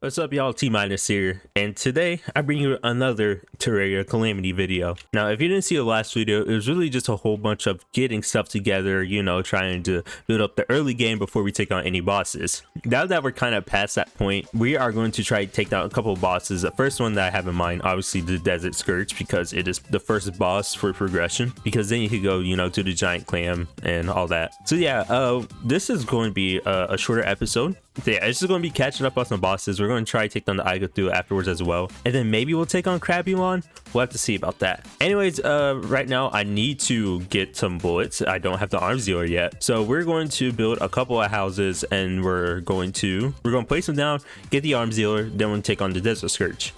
What's up, y'all? T-Minus here, and today I bring you another Terraria Calamity video. Now, if you didn't see the last video, it was really just a whole bunch of getting stuff together, you know, trying to build up the early game before we take on any bosses. Now that we're kind of past that point, we are going to try to take down a couple of bosses. The first one that I have in mind, obviously the Desert Scourge, because it is the first boss for progression, because then you could go, you know, to the Giant Clam and all that. So yeah, this is going to be a shorter episode. So yeah, it's just going to be catching up on some bosses. We're going to try to take down the Igothu afterwards as well. And then maybe we'll take on Crabulon. We'll have to see about that. Anyways, right now I need to get some bullets. I don't have the arms dealer yet. So we're going to build a couple of houses and we're going to place them down, get the arms dealer, then we'll take on the Desert Scourge.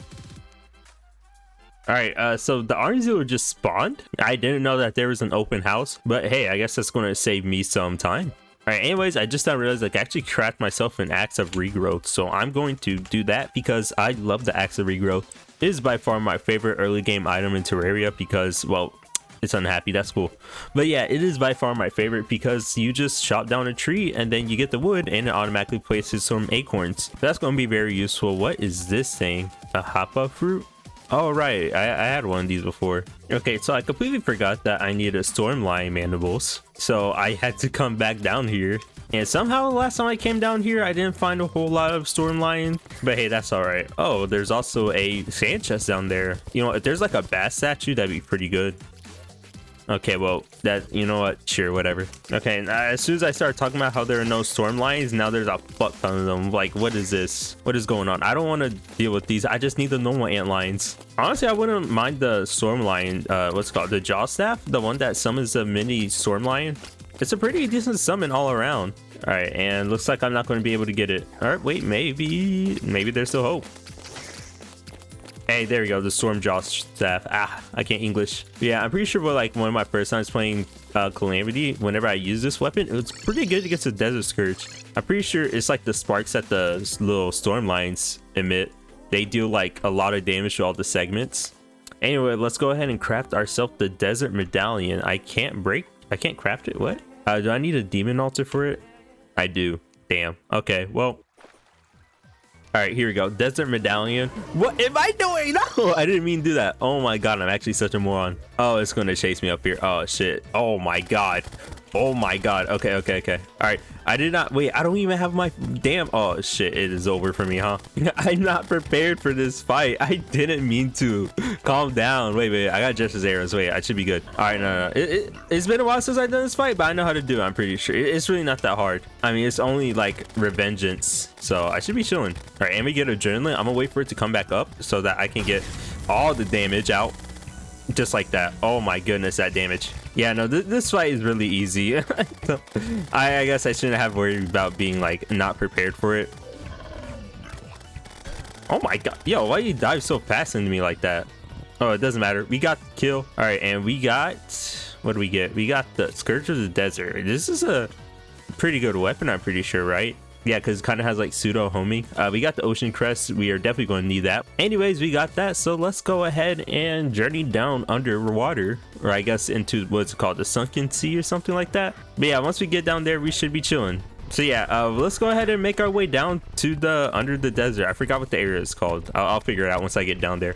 Alright, so the arms dealer just spawned. I didn't know that there was an open house, but hey, I guess that's going to save me some time. Alright, anyways, I just now realized like I actually craft myself an axe of regrowth, so I'm going to do that because I love the axe of regrowth. It is by far my favorite early game item in Terraria because, well, it's unhappy, that's cool. But yeah, it is by far my favorite because you just chop down a tree and then you get the wood and it automatically places some acorns. That's going to be very useful. What is this thing? A hapa fruit? Oh right, I had one of these before. Okay, so I completely forgot that I needed storm lion mandibles, so I had to come back down here, and somehow the last time I came down here I didn't find a whole lot of storm lion, but hey, that's all right. Oh, there's also a sand chest down there. You know, if there's like a bass statue, that'd be pretty good. Okay, well, that, you know what, sure, whatever. Okay, and as soon as I started talking about how there are no storm lions, now there's a fuck ton of them. Like, what is this? What is going on? I don't want to deal with these. I just need the normal ant lions. Honestly, I wouldn't mind the storm lion, what's it called, the jaw staff, the one that summons the mini storm lion. It's a pretty decent summon all around. All right, and looks like I'm not going to be able to get it. All right, wait, maybe there's still hope. Hey, there we go, the storm jaw staff. I can't English. Yeah, I'm pretty sure like one of my first times playing Calamity, whenever I use this weapon, it was pretty good against the Desert Scourge. I'm pretty sure it's like the sparks that the little storm lions emit. They deal like a lot of damage to all the segments. Anyway, let's go ahead and craft ourselves the Desert Medallion. I can't craft it. What? Do I need a demon altar for it? I do. Damn. Okay, well. All right, here we go. Desert Medallion. What am I doing? No, I didn't mean to do that. Oh my god, I'm actually such a moron. Oh, it's gonna chase me up here. Oh shit. Oh my god. Oh my god. Okay. All right, I did not wait. I don't even have my damn. Oh shit, it is over for me, huh? I'm not prepared for this fight. I didn't mean to. Calm down. Wait, I got Jess's arrows. Wait, I should be good. All right, no. It's been a while since I've done this fight, but I know how to do it. I'm pretty sure it's really not that hard. I mean, it's only like Revengeance, so I should be chilling. All right, and we get adrenaline. I'm gonna wait for it to come back up so that I can get all the damage out. Just like that. Oh my goodness, that damage. Yeah, no, this fight is really easy. I guess I shouldn't have worried about being like not prepared for it. Oh my god, yo, why you dive so fast into me like that? Oh, it doesn't matter, we got the kill. All right, and we got, what do we get? We got the Scourge of the Desert. This is a pretty good weapon, I'm pretty sure, right? Yeah, because it kind of has like pseudo homing. We got the Ocean Crest. We are definitely going to need that. Anyways, we got that, so let's go ahead and journey down underwater, or I guess into what's it called, the Sunken Sea or something like that. But yeah, once we get down there, we should be chilling. So yeah, let's go ahead and make our way down to the under the desert. I forgot what the area is called. I'll figure it out once I get down there.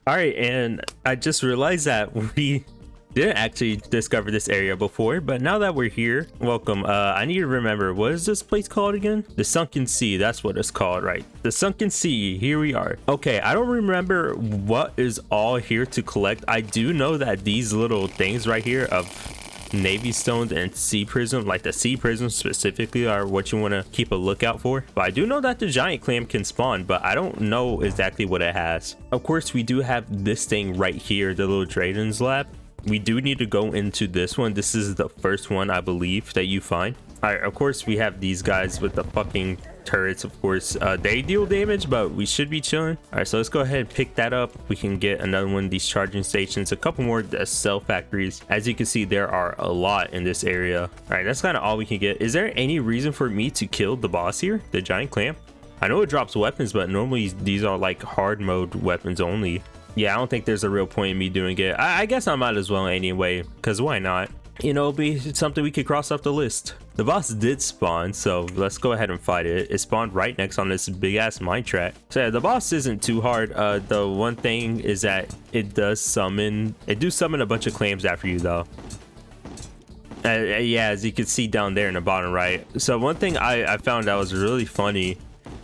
All right, and I just realized that we didn't actually discover this area before, but now that we're here, welcome. I need to remember, what is this place called again? The Sunken Sea, that's what it's called, right? The Sunken Sea, here we are. Okay, I don't remember what is all here to collect. I do know that these little things right here of navy stones and sea prism, like the sea prism specifically, are what you want to keep a lookout for. But I do know that the giant clam can spawn, but I don't know exactly what it has. Of course, we do have this thing right here, the little Drayden's lab. We do need to go into this one. This is the first one, I believe, that you find. All right, of course, we have these guys with the fucking turrets, of course. They deal damage, but we should be chilling. All right, so let's go ahead and pick that up. We can get another one of these charging stations, a couple more cell factories. As you can see, there are a lot in this area. All right, that's kind of all we can get. Is there any reason for me to kill the boss here, the giant clam? I know it drops weapons, but normally these are like hard mode weapons only. Yeah, I don't think there's a real point in me doing it. I guess I might as well anyway, because why not? you know, it'll be something we could cross off the list. The boss did spawn, so let's go ahead and fight it. It spawned right next on this big ass mine track. So yeah, the boss isn't too hard. The one thing is that it do summon a bunch of clams after you though. Yeah, as you can see down there in the bottom right. So one thing I found that was really funny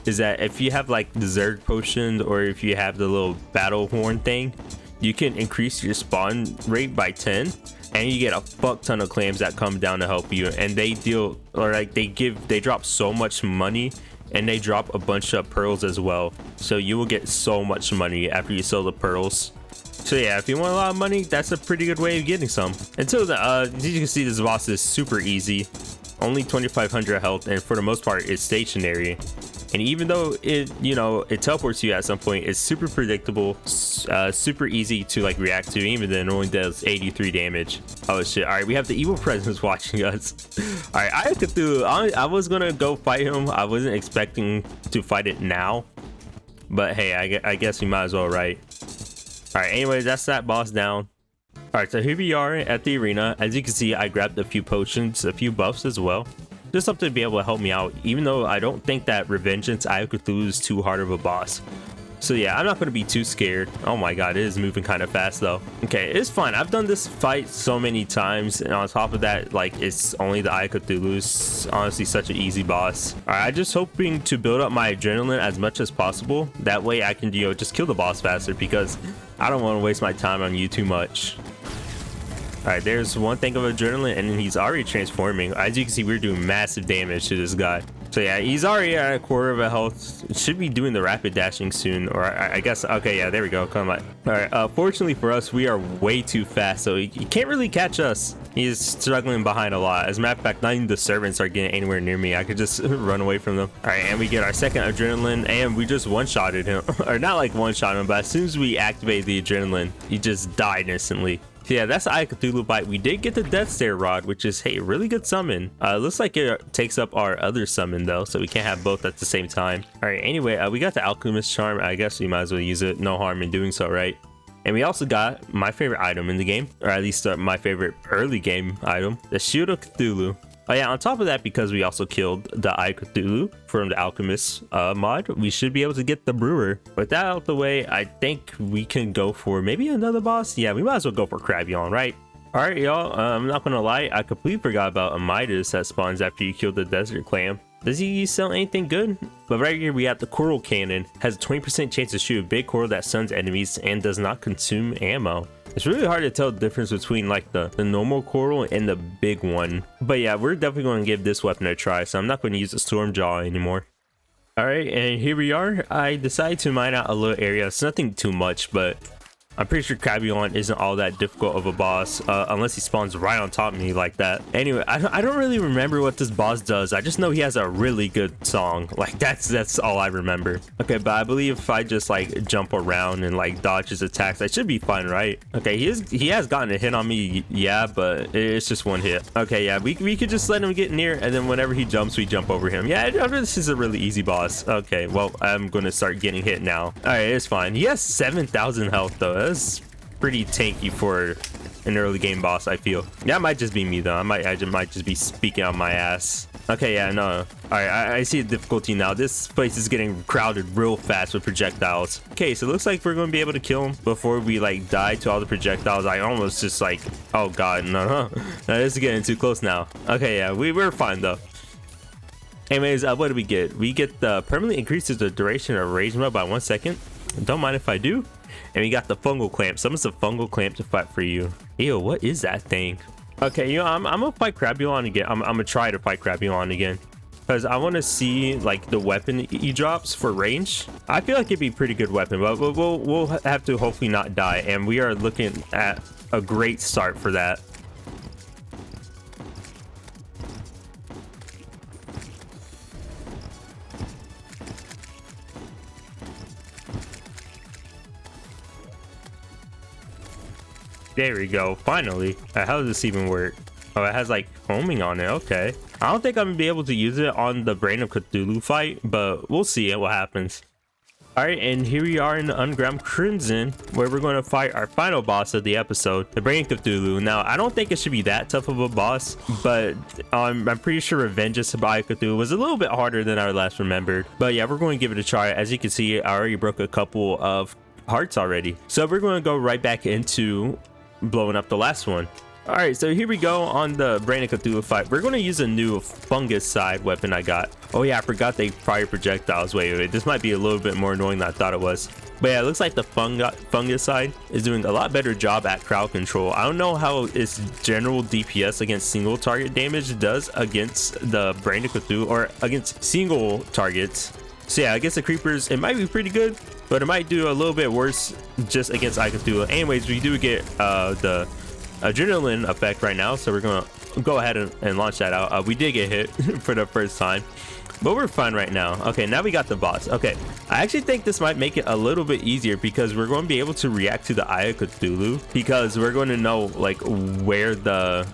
is that if you have like the Zerg potion, or if you have the little battle horn thing, you can increase your spawn rate by 10, and you get a fuck ton of clams that come down to help you, and they deal, or like they drop so much money, and they drop a bunch of pearls as well, so you will get so much money after you sell the pearls. So yeah, if you want a lot of money, that's a pretty good way of getting some. Until the as you can see, this boss is super easy, only 2500 health, and for the most part it's stationary. And even though it, you know, it teleports you at some point, it's super predictable, super easy to like react to, even then it only does 83 damage. Oh shit. All right, we have the evil presence watching us. All right, I could do, I was gonna go fight him. I wasn't expecting to fight it now, but hey, I guess we might as well, right? All right, anyways, that's that boss down. All right, so here we are at the arena. As you can see, I grabbed a few potions, a few buffs as well. Just something to be able to help me out, even though I don't think that Revengeance Eye of Cthulhu is too hard of a boss. So yeah, I'm not going to be too scared. Oh my god, it is moving kind of fast though. Okay, it's fine. I've done this fight so many times, and on top of that, like, it's only the Eye of Cthulhu. It's honestly such an easy boss. Alright, I'm just hoping to build up my adrenaline as much as possible. That way I can, you know, just kill the boss faster, because I don't want to waste my time on you too much. All right, there's one thing of adrenaline, and he's already transforming. As you can see, we're doing massive damage to this guy. So yeah, he's already at a quarter of a health. Should be doing the rapid dashing soon, or I guess, okay, yeah, there we go. Come on. All right, fortunately for us, we are way too fast, so he can't really catch us. He's struggling behind a lot. As a matter of fact, not even the servants are getting anywhere near me. I could just run away from them. All right, and we get our second adrenaline, and we just one-shotted him. Or not like one-shot him, but as soon as we activate the adrenaline, he just died instantly. So yeah, that's the Eye of Cthulhu bite. We did get the Death Stare Rod, which is, hey, really good summon. Looks like it takes up our other summon though, so we can't have both at the same time. All right, anyway, we got the Alchemist Charm. I guess we might as well use it. No harm in doing so, right? And we also got my favorite item in the game, or at least my favorite early game item, the Shield of Cthulhu. Oh yeah, on top of that, because we also killed the Eye of Cthulhu from the Alchemist mod, we should be able to get the Brewer. With that out of the way, I think we can go for maybe another boss. Yeah, we might as well go for Crabion, right? All right, y'all, I'm not gonna lie, I completely forgot about a Midas that spawns after you kill the Desert Clam. Does he sell anything good? But right here we have the Coral Cannon. Has a 20% chance to shoot a big coral that stuns enemies and does not consume ammo. It's really hard to tell the difference between like the normal coral and the big one. But yeah, we're definitely going to give this weapon a try, so I'm not going to use the Storm Jaw anymore. Alright, and here we are. I decided to mine out a little area. It's nothing too much, but I'm pretty sure Crabion isn't all that difficult of a boss, unless he spawns right on top of me like that. Anyway, I don't really remember what this boss does. I just know he has a really good song. Like, that's all I remember. Okay, but I believe if I just like jump around and like dodge his attacks, I should be fine, right? Okay, he has gotten a hit on me, yeah, but it's just one hit. Okay, yeah, we could just let him get near, and then whenever he jumps, we jump over him. Yeah, this is a really easy boss. Okay, well, I'm gonna start getting hit now. All right, it's fine. He has 7,000 health though. That's pretty tanky for an early game boss, I feel. Yeah, it might just be me though. I might just be speaking on my ass. Okay, yeah, no. All right, I see the difficulty now. This place is getting crowded real fast with projectiles. Okay, so it looks like we're going to be able to kill him before we like die to all the projectiles. I almost just like, oh god, no, this is getting too close now. Okay, yeah, we're fine though. Anyways, what do we get? We get the permanently increases the duration of rage mode by 1 second. Don't mind if I do. And we got the fungal clamp. Summons a fungal clamp to fight for you. Ew, what is that thing? Okay, you know, I'm gonna fight Crabion again. I'm gonna try to fight Crabion again, because I want to see like the weapon he drops for range. I feel like it'd be a pretty good weapon, but we'll have to hopefully not die, and we are looking at a great start for that. There we go, finally. How does this even work? Oh, it has like homing on it. Okay, I don't think I'm gonna be able to use it on the Brain of Cthulhu fight, but we'll see what happens. All right, and here we are in the Underground Crimson, where we're going to fight our final boss of the episode, the Brain Cthulhu. Now, I don't think it should be that tough of a boss, but I'm pretty sure Revengeance by Cthulhu was a little bit harder than I last remembered. But yeah, we're going to give it a try. As you can see, I already broke a couple of hearts already. So we're going to go right back into blowing up the last one. All right, so here we go on the Brain of Cthulhu fight. We're going to use a new fungus side weapon I got. Oh yeah, I forgot they fire projectiles. Wait, this might be a little bit more annoying than I thought it was. But yeah, it looks like the fungus side is doing a lot better job at crowd control. I don't know how its general DPS against single target damage does against the Brain of Cthulhu, or against single targets. So yeah, I guess the creepers, it might be pretty good, but it might do a little bit worse just against Cthulhu. Anyways, we do get the adrenaline effect right now, so we're gonna go ahead and launch that out. We did get hit for the first time, but we're fine right now. Okay, now we got the boss. Okay, I actually think this might make it a little bit easier because we're going to be able to react to the Eye of Cthulhu, because we're going to know like where the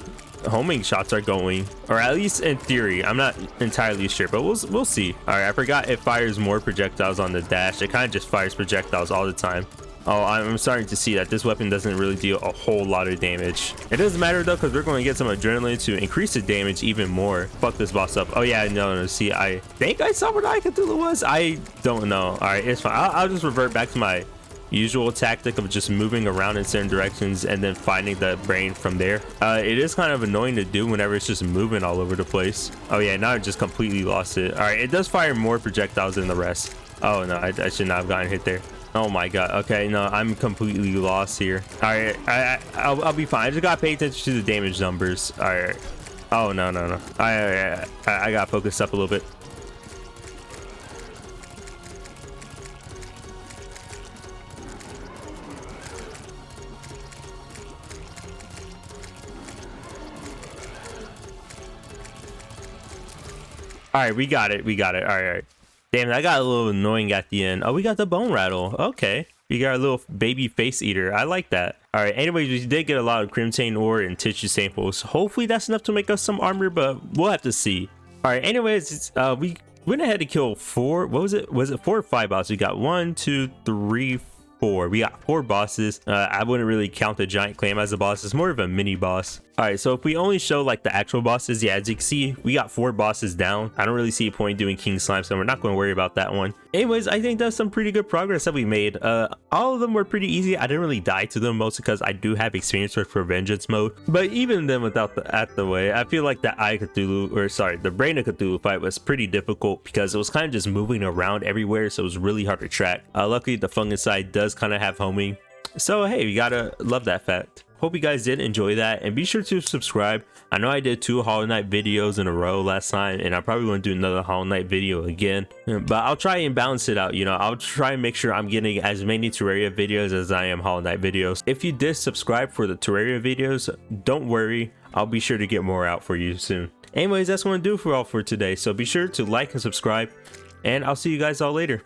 homing shots are going, or at least in theory. I'm not entirely sure, but we'll see. All right, I forgot it fires more projectiles on the dash. It kind of just fires projectiles all the time. Oh, I'm starting to see that this weapon doesn't really deal a whole lot of damage. It doesn't matter though, because we're going to get some adrenaline to increase the damage even more. Fuck this boss up. Oh yeah, no, see, I think I saw what Eye Cthulhu was. I don't know. All right, it's fine. I'll just revert back to my usual tactic of just moving around in certain directions and then finding the brain from there. It is kind of annoying to do whenever it's just moving all over the place. Oh yeah, now I just completely lost it. All right, it does fire more projectiles than the rest. Oh no, I should not have gotten hit there. Oh my god. Okay, no, I'm completely lost here. All right, I'll be fine. I just gotta pay attention to the damage numbers. All right. Oh no. I gotta focus up a little bit. All right, we got it. All right. Damn, that got a little annoying at the end. Oh, we got the bone rattle. Okay. We got a little baby face eater. I like that. All right. Anyways, we did get a lot of crimson ore and tissue samples. Hopefully that's enough to make us some armor, but we'll have to see. All right. Anyways, we went ahead to kill 4. What was it? Was it 4 or 5 bosses? We got 1, 2, 3, 4. We got 4 bosses. I wouldn't really count the giant clam as a boss. It's more of a mini boss. All right, so if we only show like the actual bosses, yeah, as you can see, we got 4 bosses down. I don't really see a point doing King Slime, so we're not going to worry about that one. Anyways, I think that's some pretty good progress that we made. All of them were pretty easy. I didn't really die to them, mostly because I do have experience with Revengeance mode. But even then, without the way, I feel like the the Brain of Cthulhu fight was pretty difficult because it was kind of just moving around everywhere, so it was really hard to track. Luckily, the fungus side does kind of have homing. So hey, we gotta love that fact. Hope you guys did enjoy that, and be sure to subscribe. I know I did 2 Hollow Knight videos in a row last time, and I probably want to do another Hollow Knight video again, but I'll try and balance it out. You know, I'll try and make sure I'm getting as many Terraria videos as I am Hollow Knight videos. If you did subscribe for the Terraria videos, don't worry, I'll be sure to get more out for you soon. Anyways, that's what I'm gonna do for all for today, so be sure to like and subscribe, and I'll see you guys all later.